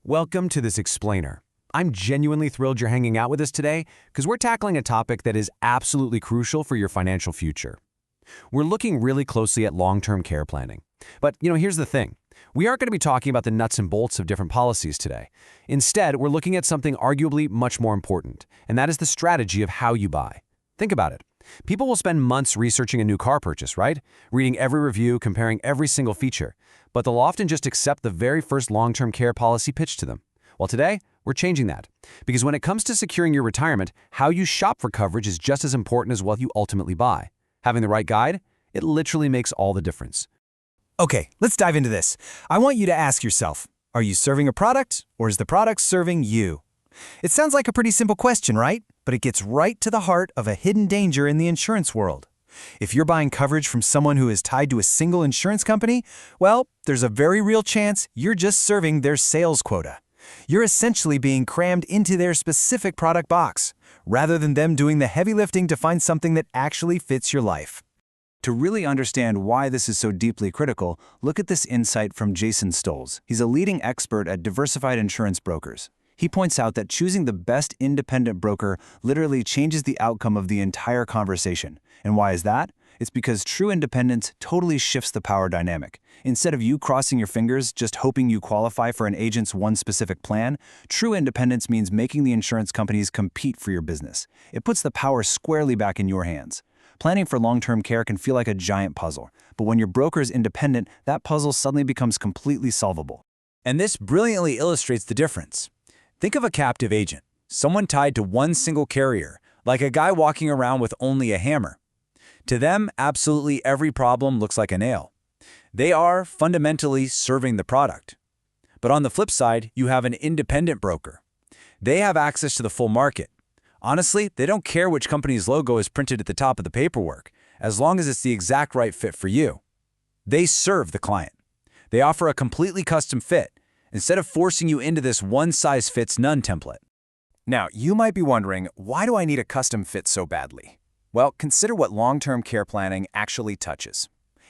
Welcome to this explainer. I'm genuinely thrilled you're hanging out with us today because we're tackling a topic that is absolutely crucial for your financial future. We're looking really closely at long-term care planning. But, here's the thing. We aren't going to be talking about the nuts and bolts of different policies today. Instead, we're looking at something arguably much more important, and that is the strategy of how you buy. Think about it. People will spend months researching a new car purchase, right? Reading every review, comparing every single feature. But they'll often just accept the very first long-term care policy pitched to them. Well, today, we're changing that. Because when it comes to securing your retirement, how you shop for coverage is just as important as what you ultimately buy. Having the right guide, it literally makes all the difference. Okay, let's dive into this. I want you to ask yourself, are you serving a product, or is the product serving you? It sounds like a pretty simple question, right? But it gets right to the heart of a hidden danger in the insurance world. If you're buying coverage from someone who is tied to a single insurance company, well, there's a very real chance you're just serving their sales quota. You're essentially being crammed into their specific product box, rather than them doing the heavy lifting to find something that actually fits your life. To really understand why this is so deeply critical, look at this insight from Jason Stoles. He's a leading expert at Diversified insurance brokers. He points out that choosing the best independent broker literally changes the outcome of the entire conversation. And why is that? It's because true independence totally shifts the power dynamic. Instead of you crossing your fingers, just hoping you qualify for an agent's one specific plan, true independence means making the insurance companies compete for your business. It puts the power squarely back in your hands. Planning for long-term care can feel like a giant puzzle, but when your broker is independent, that puzzle suddenly becomes completely solvable. And this brilliantly illustrates the difference. Think of a captive agent, someone tied to one single carrier, like a guy walking around with only a hammer. To them, absolutely every problem looks like a nail. They are fundamentally serving the product. But on the flip side, you have an independent broker. They have access to the full market. Honestly, they don't care which company's logo is printed at the top of the paperwork, as long as it's the exact right fit for you. They serve the client. They offer a completely custom fit, instead of forcing you into this one-size-fits-none template. Now, you might be wondering, why do I need a custom fit so badly? Well, consider what long-term care planning actually touches.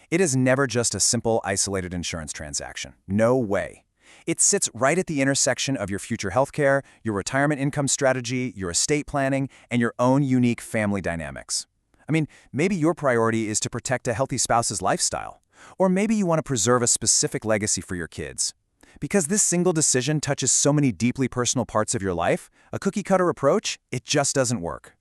It is never just a simple, isolated insurance transaction. No way. It sits right at the intersection of your future healthcare, your retirement income strategy, your estate planning, and your own unique family dynamics. Maybe your priority is to protect a healthy spouse's lifestyle, or maybe you want to preserve a specific legacy for your kids. Because this single decision touches so many deeply personal parts of your life, a cookie-cutter approach, it just doesn't work.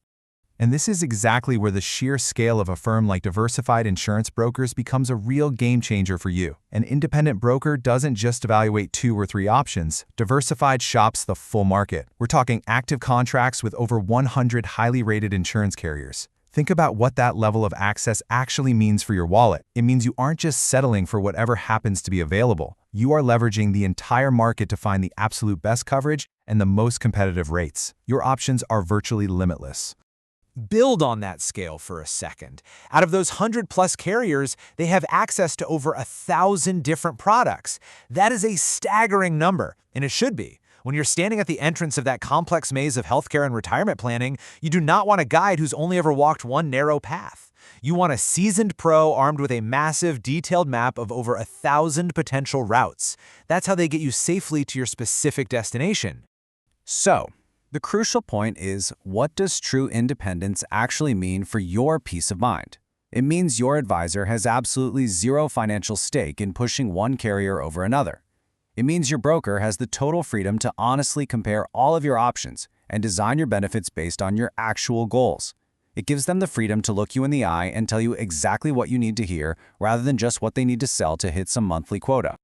And this is exactly where the sheer scale of a firm like Diversified Insurance Brokers becomes a real game changer for you. An independent broker doesn't just evaluate 2 or 3 options. Diversified shops the full market. We're talking active contracts with over 100 highly rated insurance carriers. Think about what that level of access actually means for your wallet. It means you aren't just settling for whatever happens to be available. You are leveraging the entire market to find the absolute best coverage and the most competitive rates. Your options are virtually limitless. Build on that scale for a second. Out of those 100-plus carriers, they have access to over 1,000 different products. That is a staggering number, and it should be. When you're standing at the entrance of that complex maze of healthcare and retirement planning, you do not want a guide who's only ever walked one narrow path. You want a seasoned pro armed with a massive, detailed map of over 1,000 potential routes. That's how they get you safely to your specific destination. So, the crucial point is, what does true independence actually mean for your peace of mind? It means your advisor has absolutely zero financial stake in pushing one carrier over another. It means your broker has the total freedom to honestly compare all of your options and design your benefits based on your actual goals. It gives them the freedom to look you in the eye and tell you exactly what you need to hear rather than just what they need to sell to hit some monthly quota.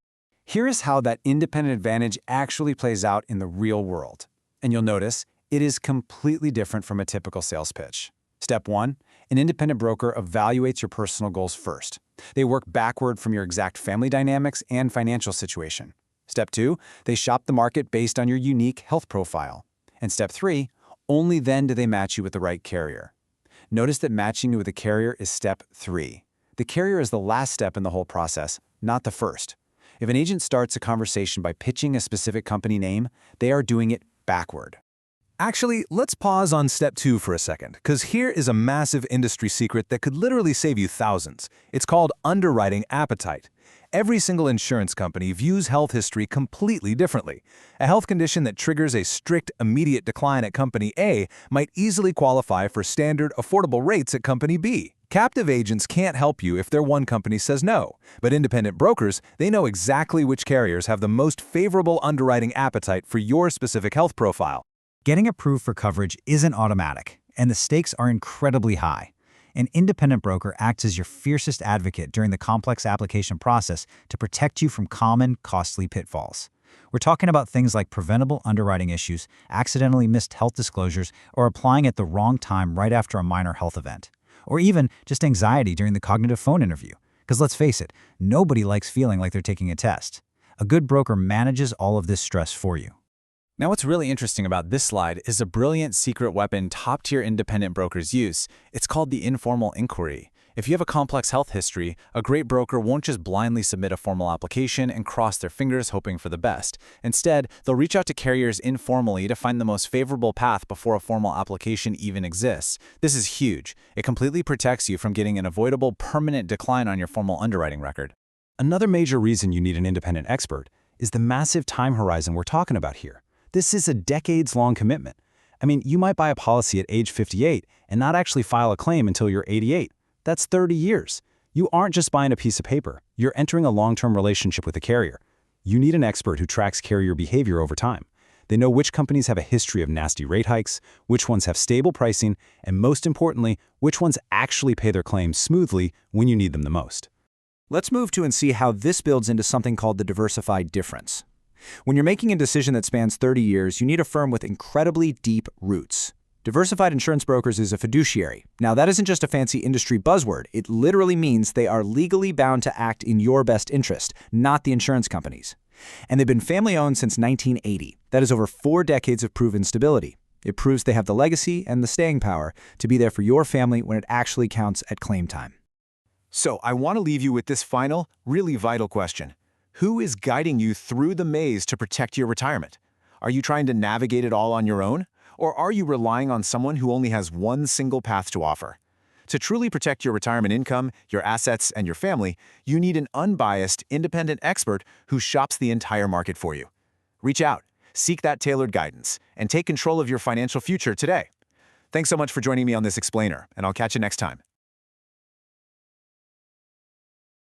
Here is how that independent advantage actually plays out in the real world. And you'll notice, it is completely different from a typical sales pitch. Step 1, an independent broker evaluates your personal goals first. They work backward from your exact family dynamics and financial situation. Step 2, they shop the market based on your unique health profile. And Step 3, only then do they match you with the right carrier. Notice that matching you with a carrier is Step 3. The carrier is the last step in the whole process, not the first. If an agent starts a conversation by pitching a specific company name, they are doing it backward. Actually, let's pause on step 2 for a second, because here is a massive industry secret that could literally save you thousands. It's called underwriting appetite. Every single insurance company views health history completely differently. A health condition that triggers a strict, immediate decline at Company A might easily qualify for standard, affordable rates at Company B. Captive agents can't help you if their one company says no, but independent brokers, they know exactly which carriers have the most favorable underwriting appetite for your specific health profile. Getting approved for coverage isn't automatic, and the stakes are incredibly high. An independent broker acts as your fiercest advocate during the complex application process to protect you from common, costly pitfalls. We're talking about things like preventable underwriting issues, accidentally missed health disclosures, or applying at the wrong time right after a minor health event. Or even just anxiety during the cognitive phone interview. Because let's face it, nobody likes feeling like they're taking a test. A good broker manages all of this stress for you. Now, what's really interesting about this slide is a brilliant secret weapon top-tier independent brokers use. It's called the informal inquiry. If you have a complex health history, a great broker won't just blindly submit a formal application and cross their fingers hoping for the best. Instead, they'll reach out to carriers informally to find the most favorable path before a formal application even exists. This is huge. It completely protects you from getting an avoidable permanent decline on your formal underwriting record. Another major reason you need an independent expert is the massive time horizon we're talking about here. This is a decades-long commitment. I mean, you might buy a policy at age 58 and not actually file a claim until you're 88. That's 30 years. You aren't just buying a piece of paper. You're entering a long-term relationship with a carrier. You need an expert who tracks carrier behavior over time. They know which companies have a history of nasty rate hikes, which ones have stable pricing, and most importantly, which ones actually pay their claims smoothly when you need them the most. Let's move to and see how this builds into something called the diversified difference. When you're making a decision that spans 30 years, you need a firm with incredibly deep roots. Diversified Insurance Brokers is a fiduciary. Now, that isn't just a fancy industry buzzword. It literally means they are legally bound to act in your best interest, not the insurance companies. And they've been family-owned since 1980. That is over 4 decades of proven stability. It proves they have the legacy and the staying power to be there for your family when it actually counts at claim time. So, I want to leave you with this final, really vital question. Who is guiding you through the maze to protect your retirement? Are you trying to navigate it all on your own? Or are you relying on someone who only has one single path to offer? To truly protect your retirement income, your assets, and your family, you need an unbiased, independent expert who shops the entire market for you. Reach out, seek that tailored guidance, and take control of your financial future today. Thanks so much for joining me on this explainer, and I'll catch you next time.